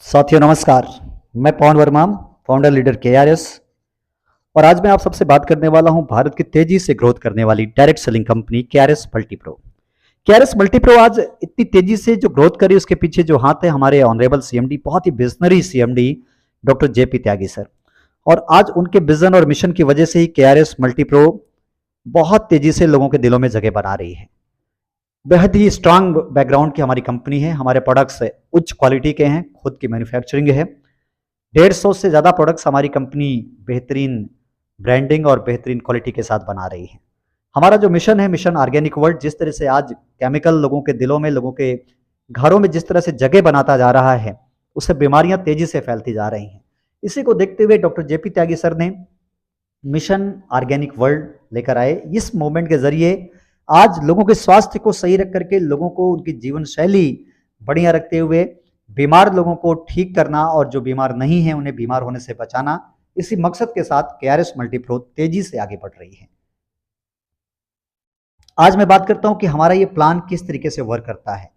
साथियों नमस्कार। मैं पवन वर्मा, फाउंडर लीडर केआरएस, और आज मैं आप सबसे बात करने वाला हूं भारत की तेजी से ग्रोथ करने वाली direct selling company KRS Multipro. KRS Multipro आज इतनी तेजी से जो ग्रोथ करी उसके पीछे जो हाथ है हमारे ऑनरेबल सीएमडी, बहुत ही विजनरी सीएमडी डॉक्टर जेपी त्यागी सर। और आज उनके विजन और मिशन की वजह से ही केआरएस मल्टीप्रो बहुत तेजी से लोगों के दिलों में जगह बना रही है। बेहद ही स्ट्रांग बैकग्राउंड की हमारी कंपनी है। हमारे प्रोडक्ट्स उच्च क्वालिटी के हैं, खुद की मैन्युफैक्चरिंग है। 150 से ज़्यादा प्रोडक्ट्स हमारी कंपनी बेहतरीन ब्रांडिंग और बेहतरीन क्वालिटी के साथ बना रही है। हमारा जो मिशन है, मिशन ऑर्गेनिक वर्ल्ड, जिस तरह से आज केमिकल लोगों के दिलों में, लोगों के घरों में जिस तरह से जगह बनाता जा रहा है, उससे बीमारियां तेजी से फैलती जा रही हैं। इसी को देखते हुए डॉक्टर जेपी त्यागी सर ने मिशन ऑर्गेनिक वर्ल्ड लेकर आए। इस मूवमेंट के जरिए आज लोगों के स्वास्थ्य को सही रख करके, लोगों को उनकी जीवन शैली बढ़िया रखते हुए बीमार लोगों को ठीक करना और जो बीमार नहीं है उन्हें बीमार होने से बचाना, इसी मकसद के साथ केआरएस मल्टीप्रो तेजी से आगे बढ़ रही है। आज मैं बात करता हूं कि हमारा ये प्लान किस तरीके से वर्क करता है।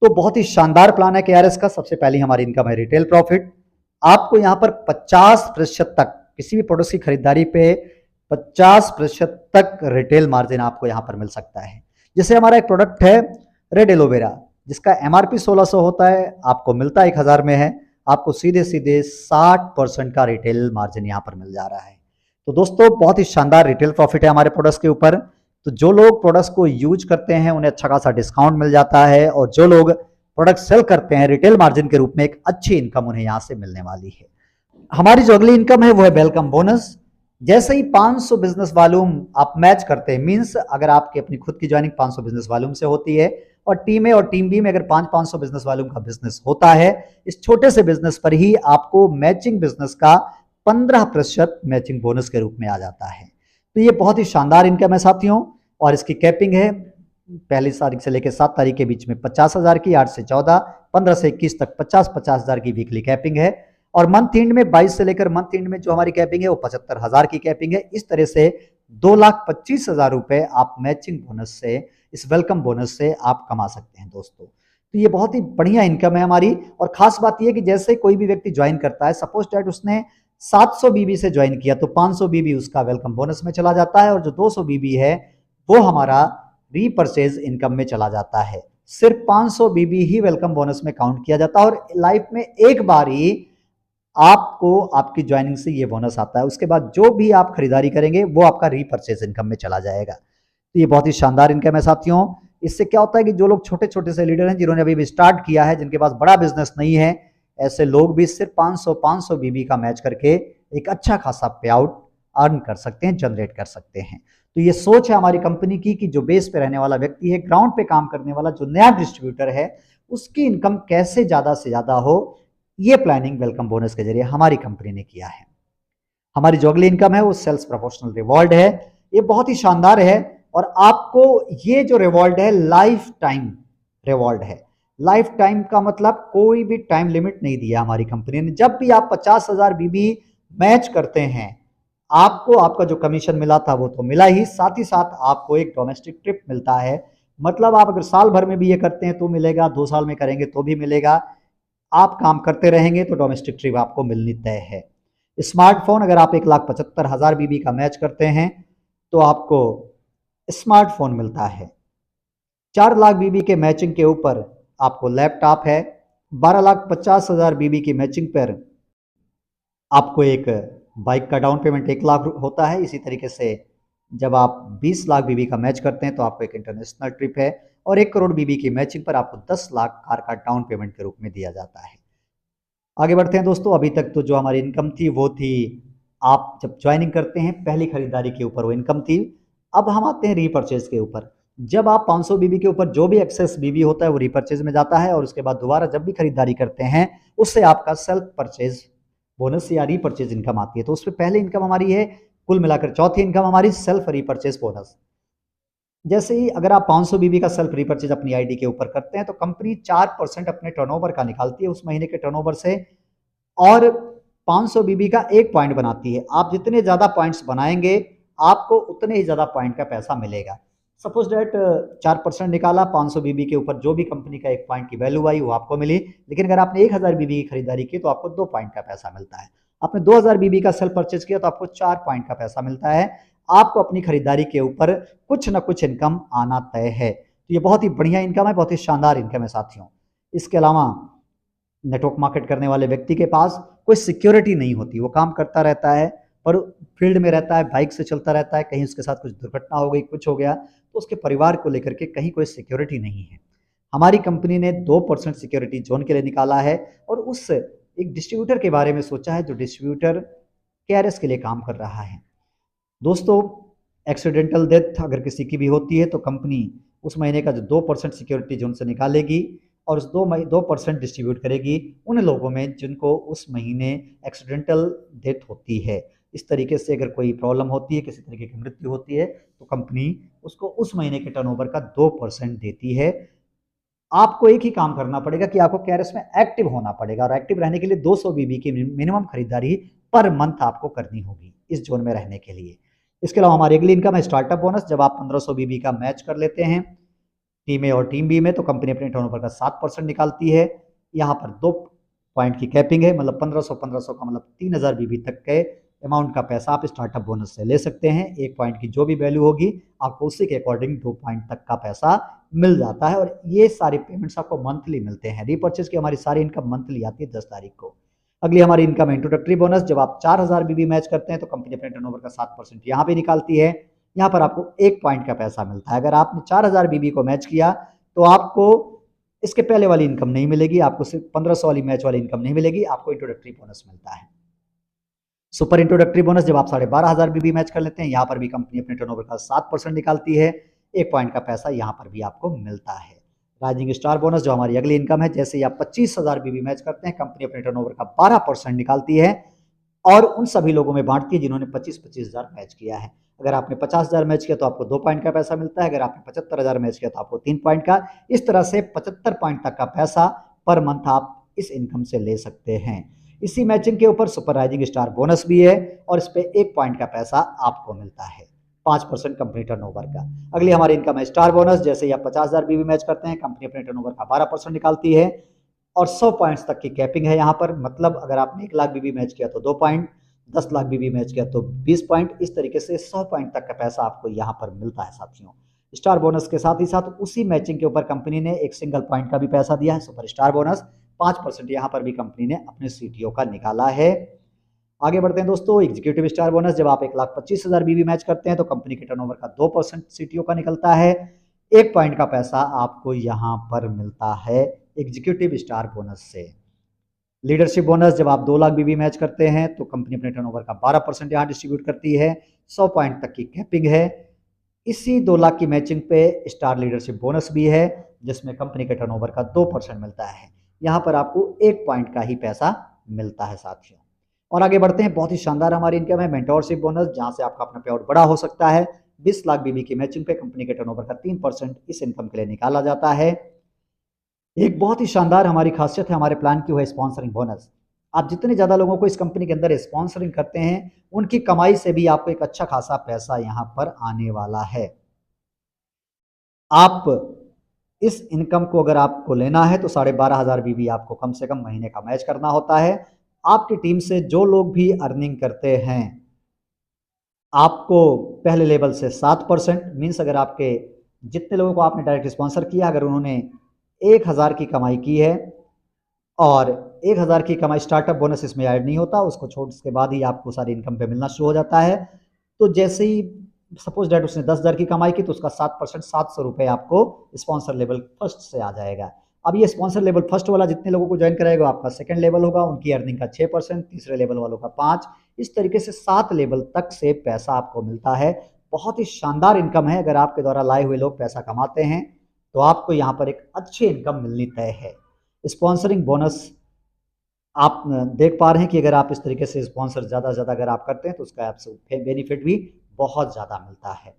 तो बहुत ही शानदार प्लान है केआरएस का। सबसे पहले हमारी इनकम है रिटेल प्रॉफिट। आपको यहां पर 50% तक किसी भी प्रोडक्ट की खरीदारी पे 50% तक रिटेल मार्जिन आपको यहां पर मिल सकता है। जैसे हमारा एक प्रोडक्ट है रेड एलोवेरा, जिसका एमआरपी 1600 होता है, आपको मिलता 1000 में है। आपको सीधे सीधे 60% का रिटेल मार्जिन यहां पर मिल जा रहा है। तो दोस्तों बहुत ही शानदार रिटेल प्रॉफिट है हमारे प्रोडक्ट्स के ऊपर। तो जो लोग प्रोडक्ट्स को यूज करते हैं उन्हें अच्छा खासा डिस्काउंट मिल जाता है, और जो लोग प्रोडक्ट सेल करते हैं रिटेल मार्जिन के रूप में एक अच्छी इनकम उन्हें यहां से मिलने वाली है। हमारी जो अगली इनकम है वो है वेलकम बोनस। जैसे ही 500 बिजनेस वॉल्यूम आप मैच करते हैं, मींस अगर आपकी अपनी खुद की ज्वाइनिंग 500 बिजनेस वॉल्यूम से होती है और टीम ए और टीम बी में अगर 500 बिजनेस वॉल्यूम का बिजनेस होता है, इस छोटे से बिजनेस पर ही आपको मैचिंग बिजनेस का 15% मैचिंग बोनस के रूप में आ जाता है। तो ये बहुत ही शानदार इनकम है साथियों। और इसकी कैपिंग है पहली तारीख से लेकर 7 तारीख के बीच में 50,000 की, 8 से 14, 15 से 21 तक 50,000 की वीकली कैपिंग है। और मंथ एंड में 22 से लेकर मंथ एंड में जो हमारी कैपिंग है वो 75,000 की कैपिंग है। इस तरह से 2,25,000 रुपए आप मैचिंग बोनस से, इस वेलकम बोनस से आप कमा सकते हैं दोस्तों। तो ये बहुत ही बढ़िया इनकम है हमारी। और खास बात यह कि जैसे कोई भी व्यक्ति ज्वाइन करता है, सपोज दैट उसने 700 बीबी से ज्वाइन किया, तो 500 बीबी उसका वेलकम बोनस में चला जाता है, और जो 200 बीबी है वो हमारा रीपरचेज इनकम में चला जाता है। सिर्फ 500 बीबी ही वेलकम बोनस में काउंट किया जाता है, और लाइफ में एक बार ही आपको आपकी ज्वाइनिंग से ये बोनस आता है। उसके बाद जो भी आप खरीदारी करेंगे वो आपका रीपरचेज इनकम में चला जाएगा। तो ये बहुत ही शानदार इनकम है साथियों। इससे क्या होता है कि जो लोग छोटे छोटे से लीडर हैं, जिन्होंने अभी भी स्टार्ट किया है, जिनके पास बड़ा बिजनेस नहीं है, ऐसे लोग भी सिर्फ 500 बीबी का मैच करके एक अच्छा खासा पे आउट अर्न कर सकते हैं, जनरेट कर सकते हैं। तो ये सोच है हमारी कंपनी की कि जो बेस पे रहने वाला व्यक्ति है, ग्राउंड पे काम करने वाला जो नया डिस्ट्रीब्यूटर है, उसकी इनकम कैसे ज्यादा से ज्यादा हो, ये प्लानिंग वेलकम बोनस के जरिए हमारी कंपनी ने किया है। हमारी जो अगली इनकम है वो सेल्स प्रोफेशनल रिवॉर्ड है। ये बहुत ही शानदार है, और आपको ये जो रिवॉर्ड है लाइफ टाइम रिवॉर्ड है। लाइफ टाइम का मतलब कोई भी टाइम लिमिट नहीं दिया हमारी कंपनी ने। जब भी आप 50,000 बीबी मैच करते हैं, आपको आपका जो कमीशन मिला था वो तो मिला ही, साथ ही साथ आपको एक डोमेस्टिक ट्रिप मिलता है। मतलब आप अगर साल भर में भी ये करते हैं तो मिलेगा, 2 साल में करेंगे तो भी मिलेगा, आप काम करते रहेंगे तो डोमेस्टिक ट्रिप आपको मिलनी तय है। स्मार्टफोन अगर आप 1,75,000 बीबी का मैच करते हैं तो आपको स्मार्टफोन मिलता है। 4 लाख बीबी के मैचिंग के ऊपर आपको लैपटॉप है। 12,50,000 बीबी की मैचिंग पर आपको एक बाइक का डाउन पेमेंट 1 लाख होता है। इसी तरीके से जब आप 20 लाख बीबी का मैच करते हैं तो आपको एक इंटरनेशनल ट्रिप है, और 1 करोड़ बीबी की मैचिंग पर आपको 10 लाख कार का डाउन पेमेंट के रूप में दिया जाता है। आगे बढ़ते हैं दोस्तों। अभी तक तो जो हमारी इनकम थी वो थी आप जब ज्वाइनिंग करते हैं पहली खरीदारी के ऊपर वो इनकम थी। अब हम आते हैं रीपरचेज के ऊपर। जब आप 500 बीबी के ऊपर जो भी एक्सेस बीबी होता है वो रीपरचेज में जाता है, और उसके बाद दोबारा जब भी खरीदारी करते हैं उससे आपका सेल्फ परचेज बोनस या रीपरचेज इनकम आती है। तो उसमें पहली इनकम हमारी है, कुल मिलाकर चौथी इनकम हमारी सेल्फ रीपरचेज बोनस। जैसे ही अगर आप 500 बीबी का सेल्फ रीपरचेज अपनी आईडी के ऊपर करते हैं तो कंपनी 4% अपने टर्नओवर का निकालती है, उस महीने के टर्नओवर से, और 500 बीबी का 1 पॉइंट बनाती है। आप जितने ज्यादा पॉइंट्स बनाएंगे आपको उतने ही ज्यादा पॉइंट का पैसा मिलेगा। सपोज डेट 4% निकाला, 500 बीबी के ऊपर जो भी कंपनी का 1 पॉइंट की वैल्यू आई वो आपको मिली। लेकिन अगर आपने 1000 बीबी की खरीदारी की तो आपको 2 पॉइंट का पैसा मिलता है। आपने 2000 बीबी का सेल परचेज किया तो आपको 4 पॉइंट का पैसा मिलता है। आपको अपनी खरीदारी के ऊपर कुछ ना कुछ इनकम आना तय है। तो ये बहुत ही बढ़िया इनकम है, बहुत ही शानदार इनकम है साथियों। इसके अलावा नेटवर्क मार्केट करने वाले व्यक्ति के पास कोई सिक्योरिटी नहीं होती, वो काम करता रहता है पर फील्ड में रहता है, बाइक से चलता रहता है, कहीं उसके साथ कुछ दुर्घटना हो गई, कुछ हो गया तो उसके परिवार को लेकर के कहीं कोई सिक्योरिटी नहीं है। हमारी कंपनी ने 2% सिक्योरिटी जोन के लिए निकाला है और उस एक डिस्ट्रीब्यूटर के बारे में सोचा है जो डिस्ट्रीब्यूटर केआरएस के लिए काम कर रहा है। दोस्तों, एक्सीडेंटल डेथ अगर किसी की भी होती है तो कंपनी उस महीने का जो 2% सिक्योरिटी जोन से निकालेगी और उस 2% डिस्ट्रीब्यूट करेगी उन लोगों में जिनको उस महीने एक्सीडेंटल डेथ होती है। इस तरीके से अगर कोई प्रॉब्लम होती है, किसी तरीके की मृत्यु होती है तो कंपनी उसको उस महीने के टर्नओवर का 2% देती है। आपको एक ही काम करना पड़ेगा कि आपको केआरएस में एक्टिव होना पड़ेगा और एक्टिव रहने के लिए 200 बीबी की मिनिमम खरीदारी पर मंथ आपको करनी होगी इस जोन में रहने के लिए। इसके अलावा हमारी अगली इनकम है स्टार्टअप बोनस। जब आप 1500 बीबी का मैच कर लेते हैं टीम ए और टीम बी में तो कंपनी अपने टर्नओवर का 7% निकालती है। यहाँ पर 2 पॉइंट की कैपिंग है, मतलब 1500 का मतलब 3000 बीबी तक के अमाउंट का पैसा आप स्टार्टअप बोनस से ले सकते हैं। 1 पॉइंट की जो भी वैल्यू होगी आपको उसी के अकॉर्डिंग 2 पॉइंट तक का पैसा मिल जाता है और ये सारे पेमेंट्स आपको मंथली मिलते हैं। रीपर्चेज की हमारी सारी इनकम मंथली आती है 10 तारीख को। अगली हमारी इनकम है इंट्रोडक्टरी बोनस। जब आप 4000 बीबी मैच करते हैं तो कंपनी अपने टर्नओवर का 7% यहाँ पे निकालती है। यहाँ पर आपको 1 पॉइंट का पैसा मिलता है। अगर आपने 4000 बीबी को मैच किया तो आपको इसके पहले वाली इनकम नहीं मिलेगी, आपको सिर्फ 1500 वाली मैच वाली इनकम नहीं मिलेगी, आपको इंट्रोडक्टरी बोनस मिलता है। सुपर इंट्रोडक्टरी बोनस जब आप 12500 बीबी मैच कर लेते हैं, यहाँ पर भी कंपनी अपने टर्नओवर का 7% निकालती है। 1 पॉइंट का पैसा यहाँ पर भी आपको मिलता है। राइजिंग स्टार बोनस जो हमारी अगली इनकम है, जैसे ही आप 25000 बीबी मैच करते हैं कंपनी अपने टर्नओवर का 12% निकालती है और उन सभी लोगों में बांटती है जिन्होंने 25,000 मैच किया है। अगर आपने 50,000 मैच किया तो आपको 2 पॉइंट का पैसा मिलता है। अगर आपने 75,000 मैच किया तो आपको 3 पॉइंट का। इस तरह से 75 पॉइंट तक का पैसा पर मंथ आप इस इनकम से ले सकते हैं। इसी मैचिंग के ऊपर सुपर राइजिंग स्टार बोनस भी है और इस पे 1 पॉइंट का पैसा आपको मिलता है 5% कंपनी टर्नओवर का। अगली हमारी इनकम है स्टार बोनस। जैसे ही आप 50,000 बीबी मैच करते हैं कंपनी अपने टर्नओवर का 12% निकालती है और 100 पॉइंट्स तक की कैपिंग है यहाँ पर। मतलब अगर आपने 1 लाख बीबी मैच किया तो 2 पॉइंट, 10 लाख बीबी मैच किया तो 20 पॉइंट। इस तरीके से 100 पॉइंट तक का पैसा आपको यहाँ पर मिलता है साथियों। स्टार बोनस के साथ ही साथ उसी मैचिंग के ऊपर कंपनी ने एक सिंगल पॉइंट का भी पैसा दिया है, सुपर स्टार बोनस 5% यहाँ पर भी कंपनी ने अपने सीटीओ का निकाला है। आगे बढ़ते हैं दोस्तों, एग्जीक्यूटिव स्टार बोनस। जब आप 1,25,000 बीबी मैच करते हैं तो कंपनी के टर्नओवर का 2% सीटीओ का निकलता है। 1 पॉइंट का पैसा आपको यहाँ पर मिलता है एग्जीक्यूटिव स्टार बोनस से। लीडरशिप बोनस जब आप 2 लाख बीबी मैच करते हैं तो कंपनी अपने टर्नओवर का 12% यहाँ डिस्ट्रीब्यूट करती है। 100 पॉइंट तक की कैपिंग है। इसी 2 लाख की मैचिंग पे स्टार लीडरशिप बोनस भी है जिसमें कंपनी के टर्नओवर का 2% मिलता है। यहाँ पर आपको 1 पॉइंट का ही पैसा मिलता है साथियों। और आगे बढ़ते हैं, बहुत ही शानदार हमारी इनकम है मेंटोरशिप बोनस, जहाँ से आपका अपना पे आउट बड़ा हो सकता है। 20 लाख बीबी की मैचिंग पे कंपनी के टर्नओवर का 3% इस इनकम के लिए निकाला जाता है। एक बहुत ही शानदार हमारी खासियत है हमारे प्लान की, वो है स्पॉन्सरिंग बोनस। आप जितने ज़्यादा लोगों को इस कंपनी के अंदर स्पॉन्सरिंग करते हैं उनकी कमाई से भी आपको एक अच्छा खासा पैसा यहाँ पर आने वाला है। आप इस इनकम को अगर आपको लेना है तो 12,500 बीबी आपको कम से कम महीने का मैच करना होता है। आपकी टीम से जो लोग भी अर्निंग करते हैं आपको पहले लेवल से 7% मीन्स अगर आपके जितने लोगों को आपने डायरेक्ट स्पॉन्सर किया अगर उन्होंने 1,000 की कमाई की है और 1,000 की कमाई, स्टार्टअप बोनस इसमें ऐड नहीं होता, उसको छोड़ उसके बाद ही आपको सारी इनकम पे मिलना शुरू हो जाता है। तो जैसे ही सपोज डेट उसने 10,000 की कमाई की तो उसका 7% 700 रुपये आपको स्पॉन्सर लेवल फर्स्ट से आ जाएगा। अब ये स्पॉन्सर लेवल फर्स्ट वाला जितने लोगों को ज्वाइन कराएगा आपका सेकंड लेवल होगा, उनकी अर्निंग का 6%, तीसरे लेवल वालों का 5%, इस तरीके से 7 लेवल तक से पैसा आपको मिलता है। बहुत ही शानदार इनकम है। अगर आपके द्वारा लाए हुए लोग पैसा कमाते हैं तो आपको यहाँ पर एक अच्छी इनकम मिलनी तय है। स्पॉन्सरिंग बोनस आप देख पा रहे हैं कि अगर आप इस तरीके से स्पॉन्सर ज़्यादा से ज़्यादा अगर आप करते हैं तो उसका आपसे बेनिफिट भी बहुत ज़्यादा मिलता है।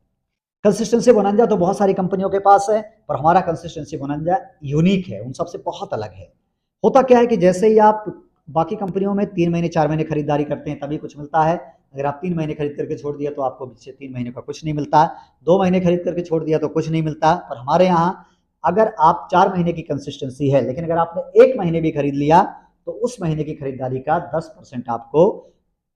कंसिस्टेंसी बोनंजा तो बहुत सारी कंपनियों के पास है पर हमारा कंसिस्टेंसी बोनंजा यूनिक है, उन सबसे बहुत अलग है। होता क्या है कि जैसे ही आप बाकी कंपनियों में 3 महीने 4 महीने खरीदारी करते हैं तभी कुछ मिलता है, अगर आप 3 महीने खरीद करके छोड़ दिया तो आपको पीछे 3 महीने का कुछ नहीं मिलता, 2 महीने खरीद करके छोड़ दिया तो कुछ नहीं मिलता। पर हमारे यहाँ अगर आप 4 महीने की कंसिस्टेंसी है, लेकिन अगर आपने 1 महीने भी खरीद लिया तो उस महीने की खरीदारी का 10% आपको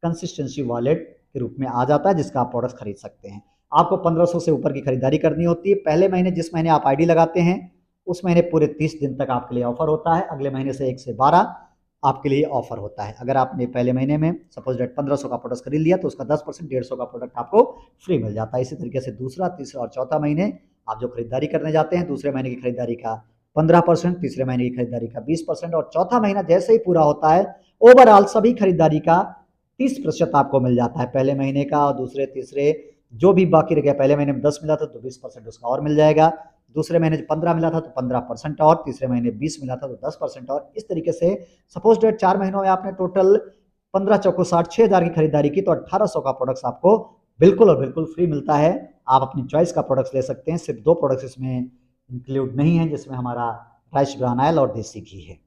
कंसिस्टेंसी वॉलेट के रूप में आ जाता है, जिसका आप प्रोडक्ट खरीद सकते हैं। आपको 1500 से ऊपर की खरीदारी करनी होती है। पहले महीने जिस महीने आप आईडी लगाते हैं उस महीने पूरे 30 दिन तक आपके लिए ऑफर होता है, अगले महीने से 1 से 12 आपके लिए ऑफर होता है। अगर आपने पहले महीने में सपोज डेट 1500 का प्रोडक्ट खरीद लिया तो उसका 10% 150 का प्रोडक्ट आपको फ्री मिल जाता है। इसी तरीके से दूसरा, तीसरा और चौथा महीने आप जो खरीदारी करने जाते हैं, दूसरे महीने की खरीदारी का 15%, तीसरे महीने की खरीदारी का 20% और चौथा महीना जैसे ही पूरा होता है ओवरऑल सभी खरीदारी का 30% आपको मिल जाता है। पहले महीने का और दूसरे, तीसरे जो भी बाकी रह गया, पहले महीने में 10 मिला था तो 20% उसका और मिल जाएगा, दूसरे महीने 15 मिला था तो 15% और, तीसरे महीने 20 मिला था तो 10% और। इस तरीके से सपोज डेट 4 महीनों में आपने टोटल 15 चौको 60, 6000 की खरीदारी की तो 1800 का प्रोडक्ट्स आपको बिल्कुल और बिल्कुल फ्री मिलता है। आप अपनी चॉइस का प्रोडक्ट्स ले सकते हैं। सिर्फ 2 प्रोडक्ट्स इसमें इंक्लूड नहीं है, जिसमें हमारा राइस ब्रान ऑयल और देसी घी है।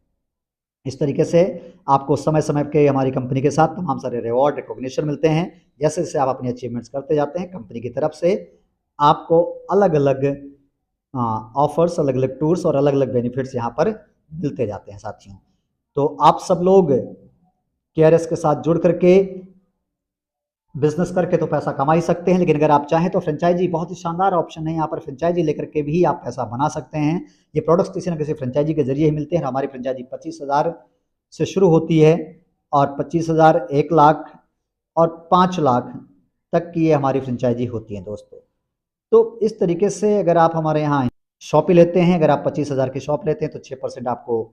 इस तरीके से आपको समय समय के हमारी कंपनी के साथ तमाम सारे रिवॉर्ड, रिकॉग्निशन मिलते हैं। जैसे जैसे आप अपनी अचीवमेंट्स करते जाते हैं, कंपनी की तरफ से आपको अलग अलग ऑफर्स, अलग अलग टूर्स और अलग अलग बेनिफिट्स यहाँ पर मिलते जाते हैं साथियों। तो आप सब लोग केआरएस के साथ जुड़ करके बिजनेस करके तो पैसा कमा ही सकते हैं, लेकिन अगर आप चाहें तो फ्रेंचाइजी बहुत ही शानदार ऑप्शन है। यहाँ पर फ्रेंचाइजी लेकर के भी आप पैसा बना सकते हैं। ये प्रोडक्ट्स किसी न किसी फ्रेंचाइजी के जरिए ही मिलते हैं। हमारी फ्रेंचाइजी 25,000 से शुरू होती है और 25,000, 1 लाख और 5 लाख तक की ये हमारी फ्रेंचाइजी होती है दोस्तों। तो इस तरीके से अगर आप हमारे यहाँ शॉप लेते हैं, अगर आप 25,000 की शॉप लेते हैं तो 6% आपको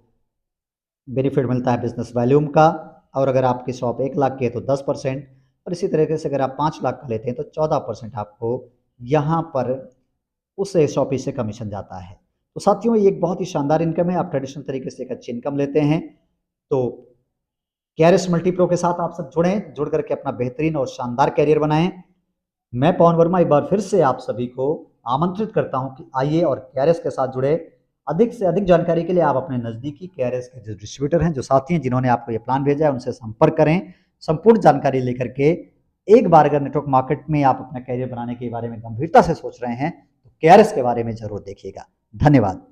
बेनिफिट मिलता है बिजनेस वॉल्यूम का, और अगर आपकी शॉप 1 लाख की है तो 10%, और इसी तरीके से अगर आप 5 लाख का लेते हैं तो 14% आपको यहाँ पर उस शॉपी से कमीशन जाता है। तो साथियों ये एक बहुत ही शानदार इनकम है। आप ट्रेडिशनल तरीके से एक अच्छी इनकम लेते हैं तो केआरएस मल्टीप्रो के साथ आप सब जुड़ें, जुड़ करके अपना बेहतरीन और शानदार कैरियर बनाएं। मैं पवन वर्मा एक बार फिर से आप सभी को आमंत्रित करता हूं कि आइए और केआरएस के साथ जुड़े। अधिक से अधिक जानकारी के लिए आप अपने नज़दीकी केआरएस के जो डिस्ट्रीब्यूटर हैं, जो साथी हैं, जिन्होंने आपको ये प्लान भेजा है, उनसे संपर्क करें। संपूर्ण जानकारी लेकर के एक बार अगर नेटवर्क मार्केट में आप अपना कैरियर बनाने के बारे में गंभीरता से सोच रहे हैं तो केआरएस के बारे में जरूर देखिएगा। धन्यवाद।